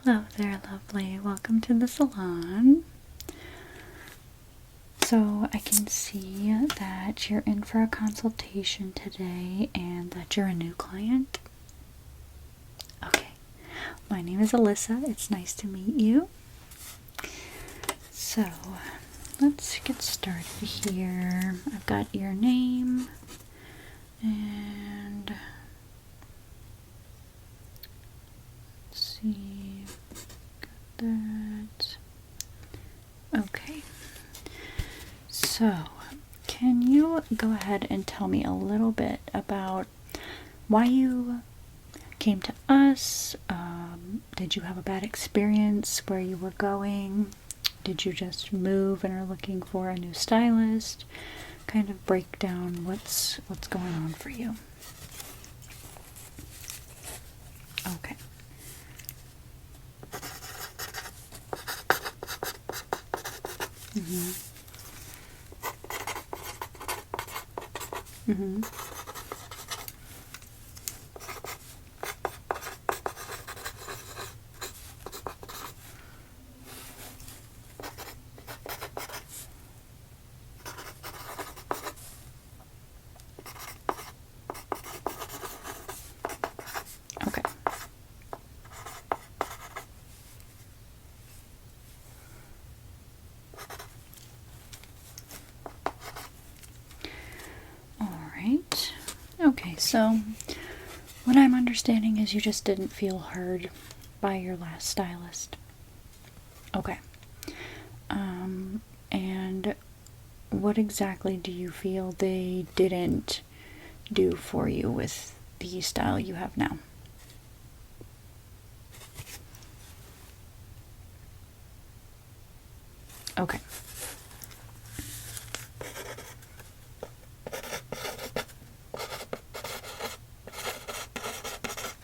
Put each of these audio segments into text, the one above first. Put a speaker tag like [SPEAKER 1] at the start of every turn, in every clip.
[SPEAKER 1] Hello there, lovely. Welcome to the salon. So I can see that you're in for a consultation today and that you're a new client. Okay. My name is Alyssa. It's nice to meet you. So let's get started here. I've got your name and let's see. Got that. Okay. So, can you go ahead and tell me a little bit about why you came to us? Did you have a bad experience where you were going? Did you just move and are looking for a new stylist? Kind of break down what's going on for you. Okay. Mm-hmm. Okay. All right. Okay, so what I'm understanding is you just didn't feel heard by your last stylist. Okay. And what exactly do you feel they didn't do for you with the style you have now? Okay.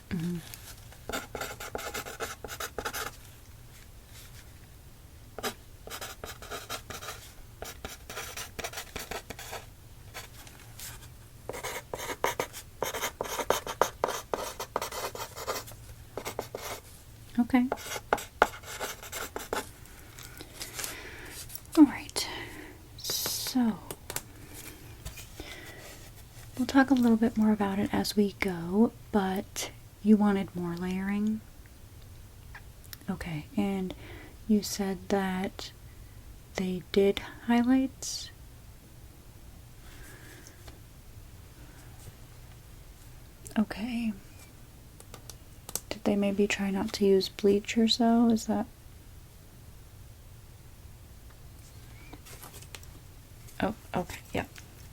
[SPEAKER 1] Mm-hmm. Okay. All right. So, we'll talk a little bit more about it as we go, but you wanted more layering? Okay, and you said that they did highlights? Okay. Did they maybe try not to use bleach or so? Is that... Oh, okay, yeah.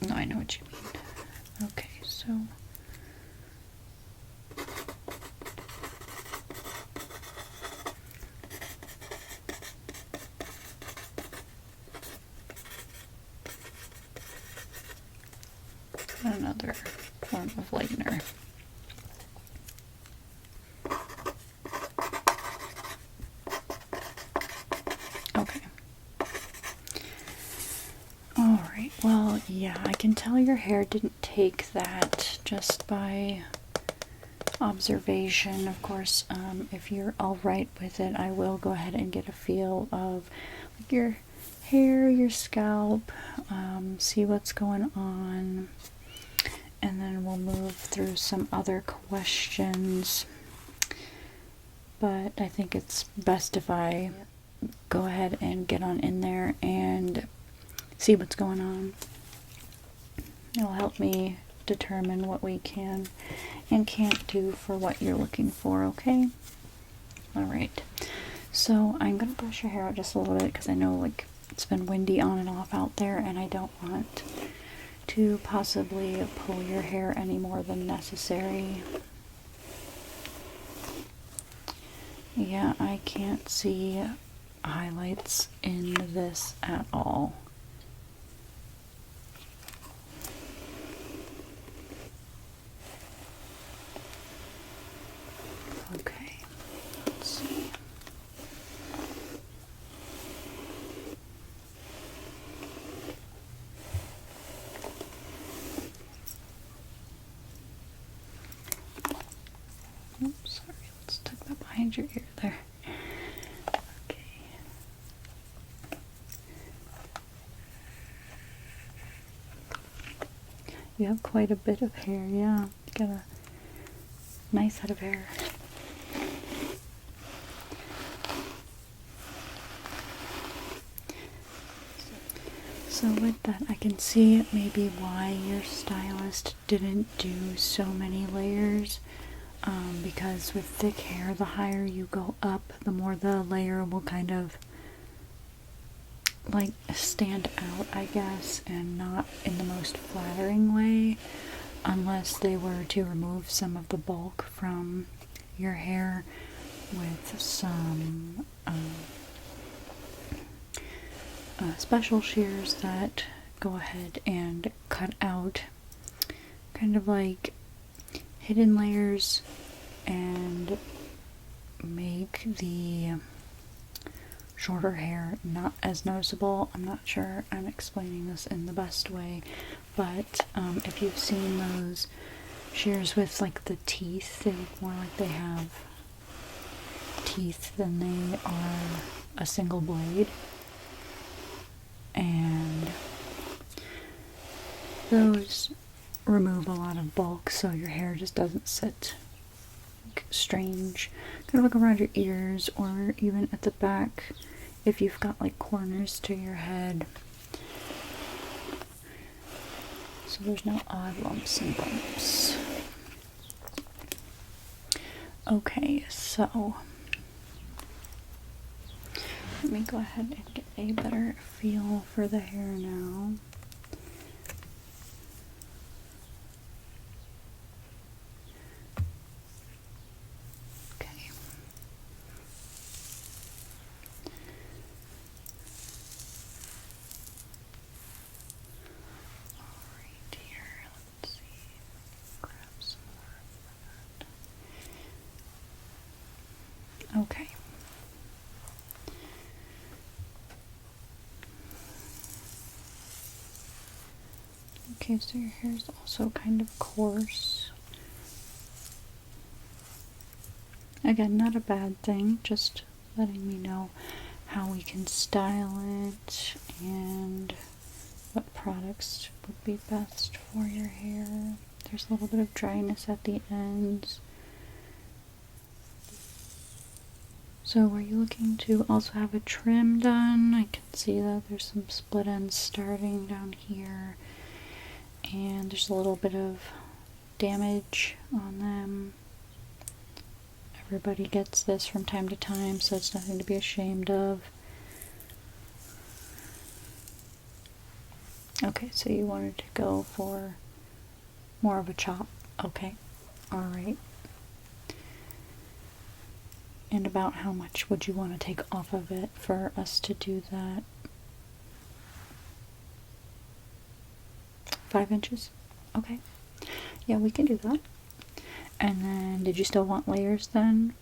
[SPEAKER 1] No, I know what you mean. Okay, so... another form of lightener. Okay. Alright, well, yeah, I can tell your hair didn't take that just by observation. Of course, if you're alright with it, I will go ahead and get a feel of like, your hair, your scalp, see what's going on, and then we'll move through some other questions. But I think it's best if I go ahead and get on in there and see what's going on. It'll help me determine what we can and can't do for what you're looking for, okay? Alright, so I'm going to brush your hair out just a little bit because I know like it's been windy on and off out there and I don't want to possibly pull your hair any more than necessary. Yeah, I can't see highlights in this at all. Okay, let's see. Oops, sorry, let's tuck that behind your ear there. You have quite a bit of hair, yeah. You got a nice head of hair. So with that, I can see maybe why your stylist didn't do so many layers. Because with thick hair, the higher you go up, the more the layer will kind of like stand out, I guess, and not in the most flattering way, unless they were to remove some of the bulk from your hair with some special shears that go ahead and cut out kind of like hidden layers and make the shorter hair not as noticeable. I'm not sure I'm explaining this in the best way, but if you've seen those shears with like the teeth, they look more like they have teeth than they are a single blade. And those remove a lot of bulk, so your hair just doesn't sit like strange, kind of like around your ears or even at the back if you've got like corners to your head. So there's no odd lumps and bumps. Okay, so let me go ahead and get a better feel for the hair now. Okay. Alright, here, let's see. Grab some more of that. Okay. Okay, so your hair is also kind of coarse. Again, not a bad thing, just letting me know how we can style it and what products would be best for your hair. There's a little bit of dryness at the ends. So were you looking to also have a trim done? I can see that there's some split ends starting down here. And there's a little bit of damage on them. Everybody gets this from time to time, so it's nothing to be ashamed of. Okay, so you wanted to go for more of a chop. Okay, alright. And about how much would you want to take off of it for us to do that? 5 inches? Okay. Yeah, we can do that. And then, did you still want layers then?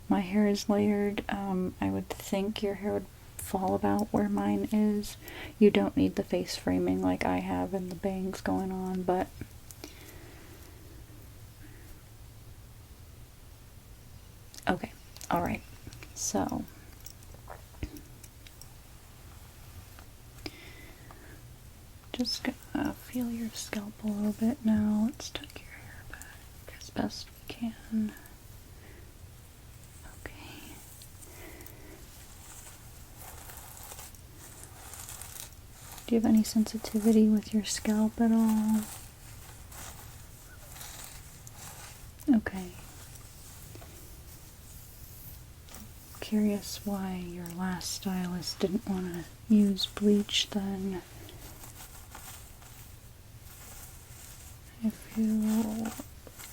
[SPEAKER 1] My hair is layered. I would think your hair would fall about where mine is. You don't need the face framing like I have and the bangs going on, but okay. Alright. So just gonna feel your scalp a little bit now. Let's tuck your hair back as best we can. Okay. Do you have any sensitivity with your scalp at all? Okay. Curious why your last stylist didn't want to use bleach then. If you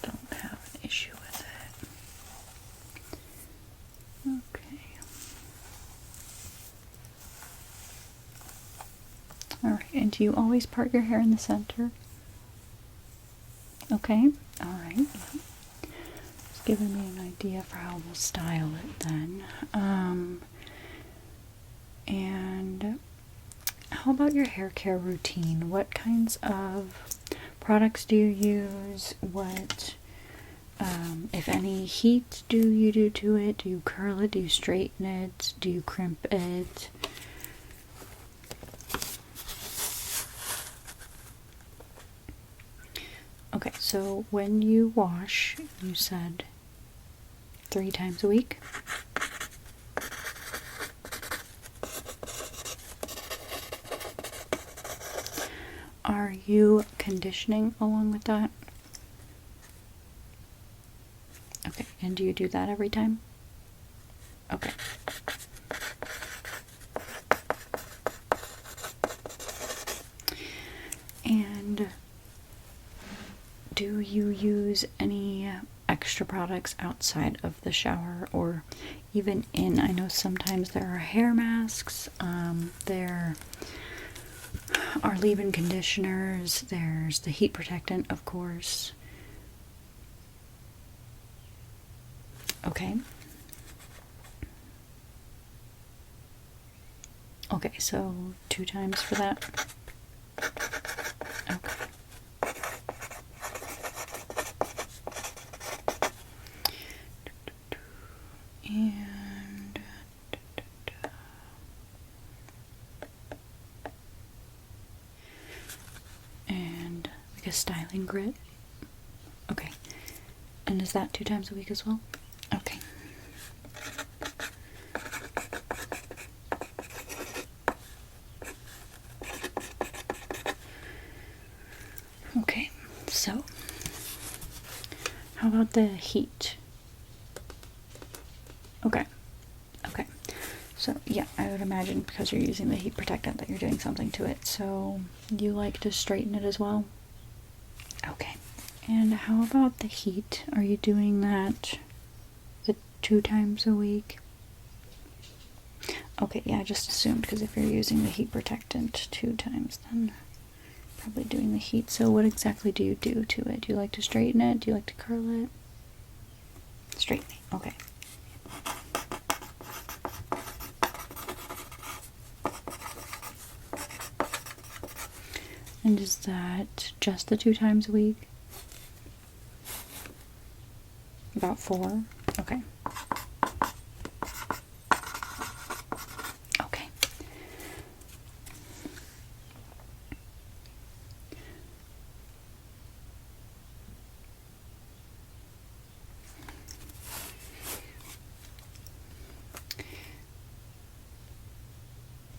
[SPEAKER 1] don't have an issue with it. Okay. Alright, and do you always part your hair in the center? Okay, alright. Yeah. It's giving me an idea for how we'll style it then. And how about your hair care routine? What kinds of products do you use? What, if any, heat do you do to it? Do you curl it? Do you straighten it? Do you crimp it? Okay, so when you wash, you said 3 times a week? Are you conditioning along with that? Okay, and do you do that every time? Okay. And do you use any extra products outside of the shower or even in? I know sometimes there are hair masks, there are leave-in conditioners, there's the heat protectant, of course. Okay. Okay, so 2 times for that. Okay. And like a styling grit. Okay. And is that 2 times a week as well? Okay. Okay, so how about the heat? Okay. Okay. So yeah, I would imagine because you're using the heat protectant that you're doing something to it. So you like to straighten it as well? Okay. And how about the heat? Are you doing that the 2 times a week? Okay, yeah, I just assumed because if you're using the heat protectant 2 times, then probably doing the heat. So what exactly do you do to it? Do you like to straighten it? Do you like to curl it? Straightening, okay. And is that just the 2 times a week? About 4? Okay. Okay.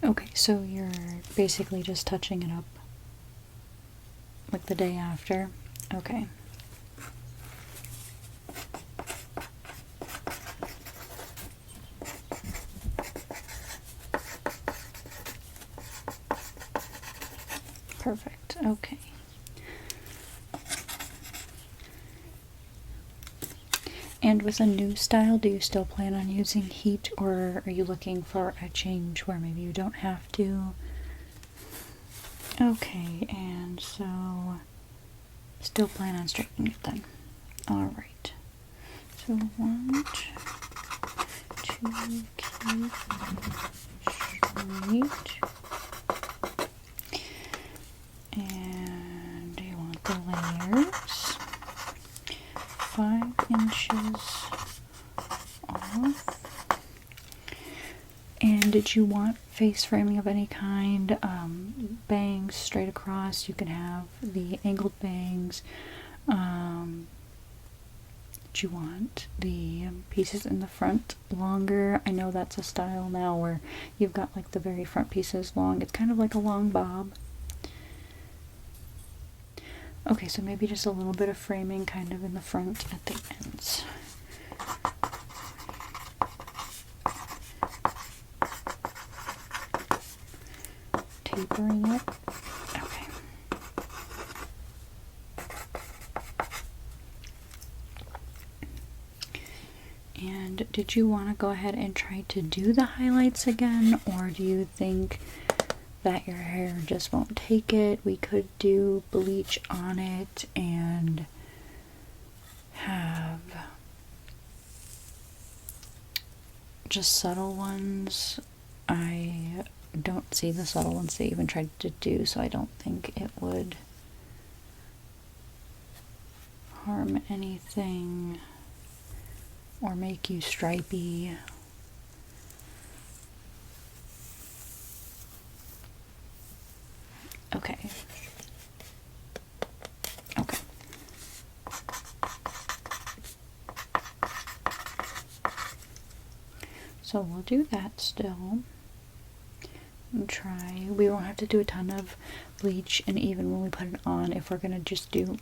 [SPEAKER 1] Okay, so you're basically just touching it up like the day after? Okay. Perfect. Okay. And with a new style, do you still plan on using heat, or are you looking for a change where maybe you don't have to? Okay, and so still plan on straightening it then. Alright. So 1, 2, keep straight. And you want the layers 5 inches off. And did you want face framing of any kind? Bangs straight across. You can have the angled bangs. Do you want the pieces in the front longer? I know that's a style now where you've got like the very front pieces long. It's kind of like a long bob. Okay, so maybe just a little bit of framing kind of in the front at the ends. Tapering it. Okay. And did you want to go ahead and try to do the highlights again, or do you think that your hair just won't take it? We could do bleach on it and have just subtle ones. I don't see the subtle ones they even tried to do, so I don't think it would harm anything or make you stripy. Okay. Okay. So we'll do that still. And try. We won't have to do a ton of bleach, and even when we put it on, if we're going to just do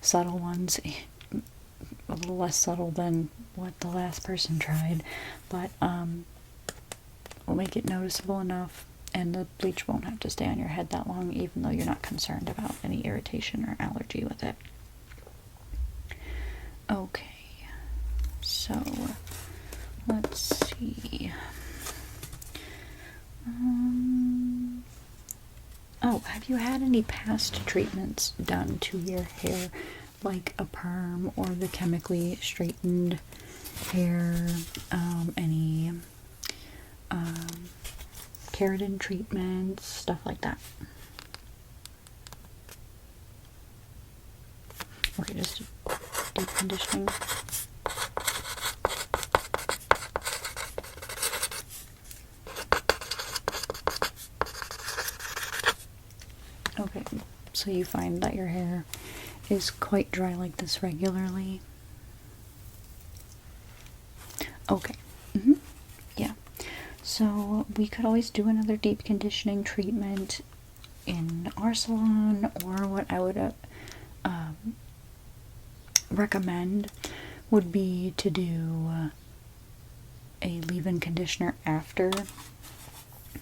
[SPEAKER 1] subtle ones, a little less subtle than what the last person tried, but we'll make it noticeable enough, and the bleach won't have to stay on your head that long, even though you're not concerned about any irritation or allergy with it. Okay, so let's see. Oh, have you had any past treatments done to your hair, like a perm or the chemically straightened hair, any keratin treatments, stuff like that? Okay, just deep conditioning. Okay, so you find that your hair is quite dry like this regularly? Okay, yeah. So we could always do another deep conditioning treatment in our salon, or what I would recommend would be to do a leave-in conditioner after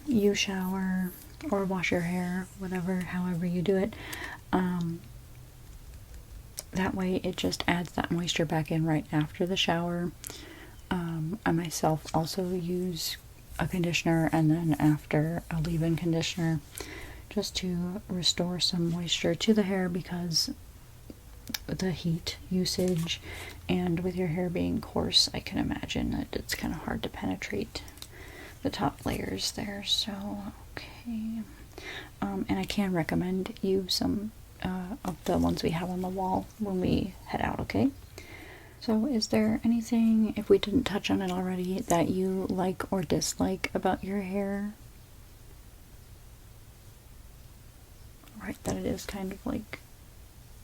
[SPEAKER 1] you shower or wash your hair, however you do it. That way it just adds that moisture back in right after the shower. I myself also use a conditioner and then after a leave-in conditioner, just to restore some moisture to the hair, because the heat usage, and with your hair being coarse, I can imagine that it's kind of hard to penetrate the top layers there. So okay, and I can recommend you some of the ones we have on the wall when we head out. Okay, so is there anything, if we didn't touch on it already, that you like or dislike about your hair? Right, that it is kind of like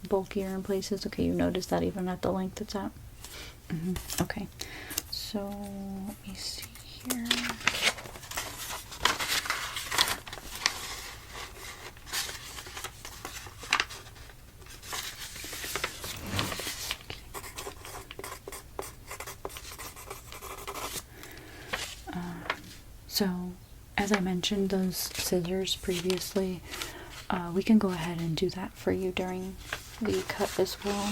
[SPEAKER 1] bulkier in places. Okay, you notice that even at the length it's at? Okay, so let me see here. So, as I mentioned, those scissors previously, we can go ahead and do that for you during the cut as well.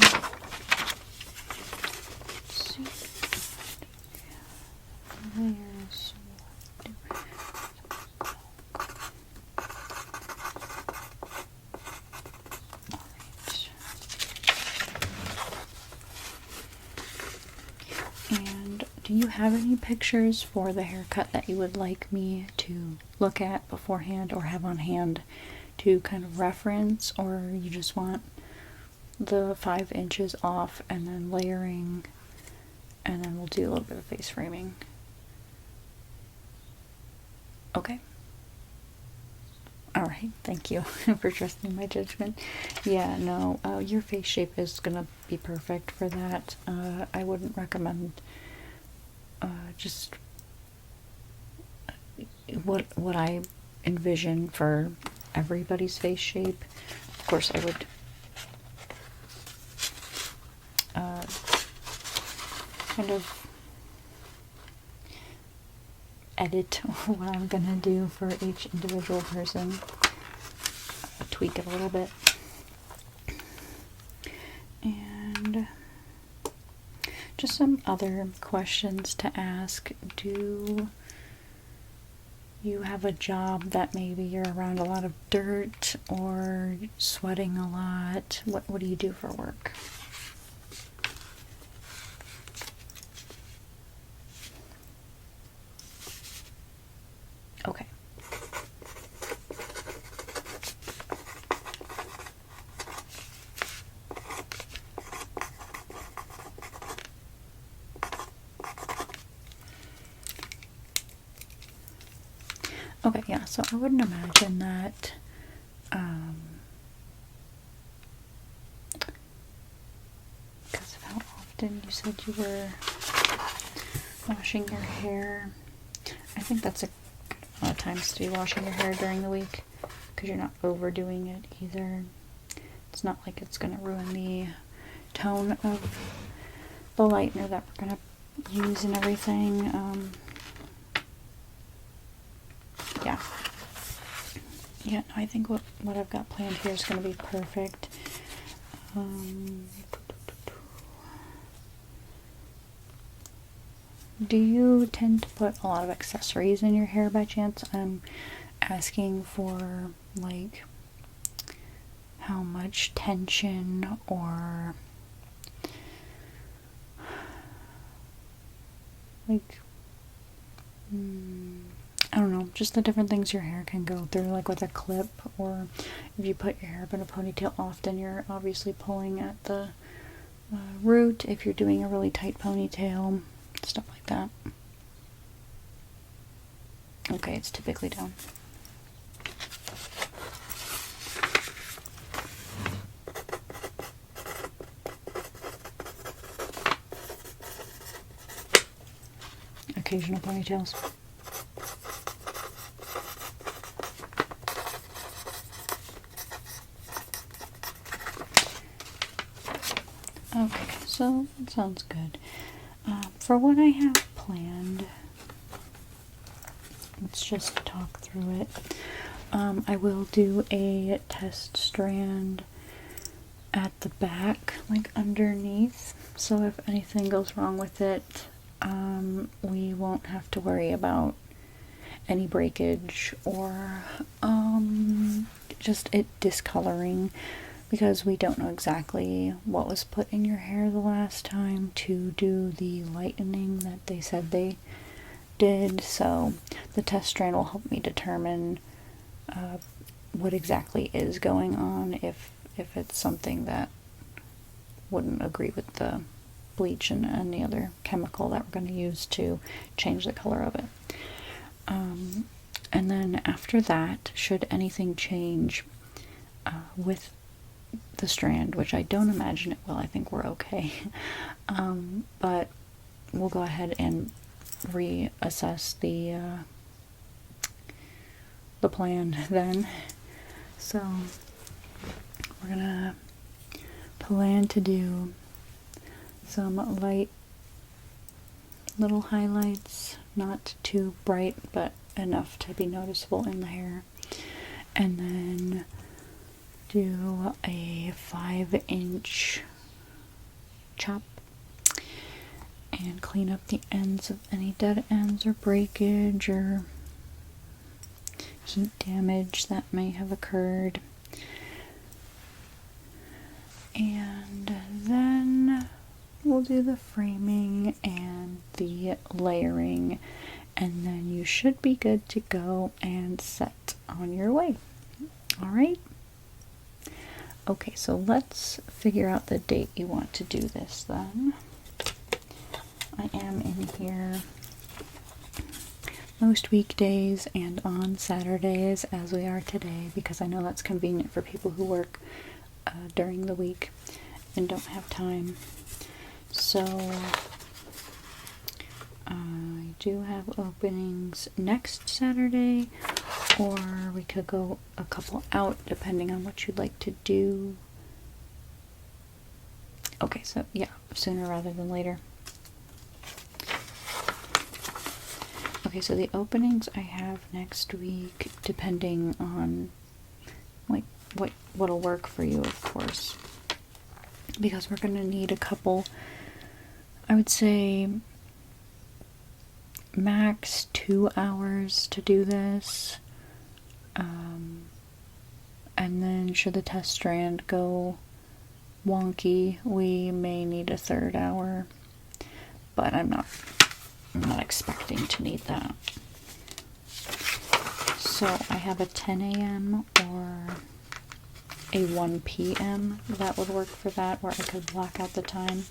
[SPEAKER 1] Let's see. Layers. And do you have any pictures for the haircut that you would like me to look at beforehand or have on hand to kind of reference, or you just want the 5 inches off and then layering, and then we'll do a little bit of face framing? Okay. Alright, thank you for trusting my judgment. Yeah, no, your face shape is gonna be perfect for that. I wouldn't recommend just what I envision for everybody's face shape. Of course, I would kind of edit what I'm gonna do for each individual person, tweak it a little bit. And just some other questions to ask. Do you have a job that maybe you're around a lot of dirt or sweating a lot? What do you do for work? Okay. Okay, yeah, so I wouldn't imagine that, because of how often you said you were washing your hair. I think that's a good amount of times to be washing your hair during the week, because you're not overdoing it either. It's not like it's going to ruin the tone of the lightener that we're going to use and everything. Yeah. Yeah, no, I think what I've got planned here is going to be perfect. Do you tend to put a lot of accessories in your hair by chance? I'm asking for, like, how much tension or, like, I don't know, just the different things your hair can go through, like with a clip, or if you put your hair up in a ponytail often, you're obviously pulling at the root if you're doing a really tight ponytail, stuff like that. Okay, it's typically down. Occasional ponytails. Okay, so that sounds good. For what I have planned, let's just talk through it. I will do a test strand at the back, like underneath, so if anything goes wrong with it, we won't have to worry about any breakage or just it discoloring, because we don't know exactly what was put in your hair the last time to do the lightening that they said they did. So the test strand will help me determine what exactly is going on, if it's something that wouldn't agree with the bleach and any other chemical that we're going to use to change the color of it. And then after that, should anything change with the strand, which I don't imagine it will, I think we're okay, but we'll go ahead and reassess the plan then. So we're gonna plan to do some light little highlights, not too bright, but enough to be noticeable in the hair, and then do a 5-inch chop and clean up the ends of any dead ends or breakage or heat damage that may have occurred. And then we'll do the framing and the layering, and then you should be good to go and set on your way. Alright? Okay, so let's figure out the date you want to do this then. I am in here most weekdays and on Saturdays, as we are today, because I know that's convenient for people who work during the week and don't have time. So I do have openings next Saturday, or we could go a couple out depending on what you'd like to do. Okay, so yeah, sooner rather than later. Okay, so the openings I have next week, depending on like what'll work for you, of course, because we're gonna need a couple, I would say max 2 hours to do this, and then should the test strand go wonky, we may need a 3rd hour, but I'm not expecting to need that. So I have a 10 a.m. or a 1 p.m. that would work for that, where I could block out the time.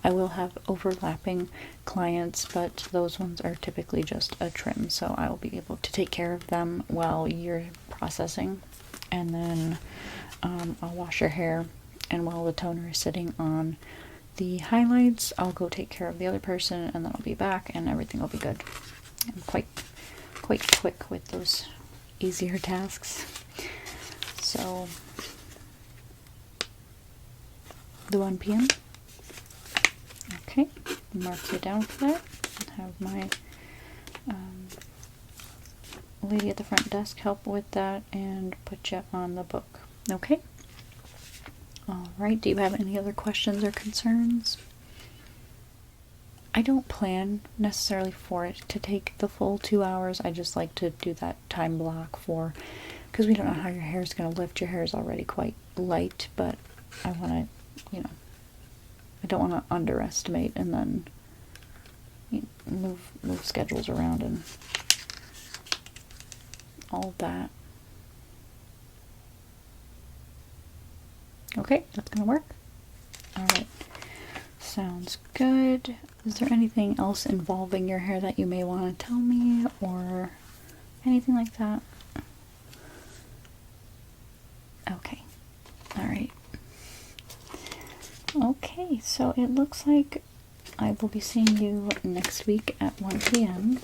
[SPEAKER 1] I will have overlapping clients, but those ones are typically just a trim, so I will be able to take care of them while you're processing, and then I'll wash your hair, and while the toner is sitting on the highlights, I'll go take care of the other person, and then I'll be back and everything will be good. I'm quite quite quick with those easier tasks. So, the 1 p.m. Okay, mark you down for that. I'll have my lady at the front desk help with that and put you on the book. Okay? Alright, do you have any other questions or concerns? I don't plan necessarily for it to take the full 2 hours. I just like to do that time block for, because we don't know how your hair is going to lift. Your hair is already quite light, but I want to, you know, I don't want to underestimate and then move schedules around and all that. Okay, that's gonna work. Alright, sounds good. Is there anything else involving your hair that you may want to tell me or anything like that? Okay, alright. Okay, so it looks like I will be seeing you next week at 1 p.m.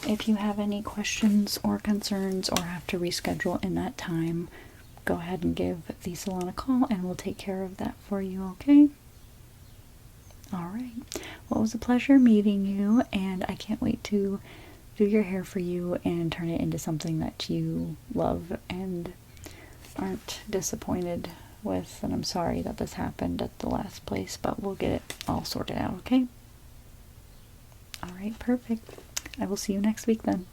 [SPEAKER 1] If you have any questions or concerns or have to reschedule in that time, go ahead and give the salon a call and we'll take care of that for you, okay? Alright. Well, it was a pleasure meeting you, and I can't wait to do your hair for you and turn it into something that you love and aren't disappointed with. And I'm sorry that this happened at the last place, but we'll get it all sorted out, okay? Alright, perfect. I will see you next week then.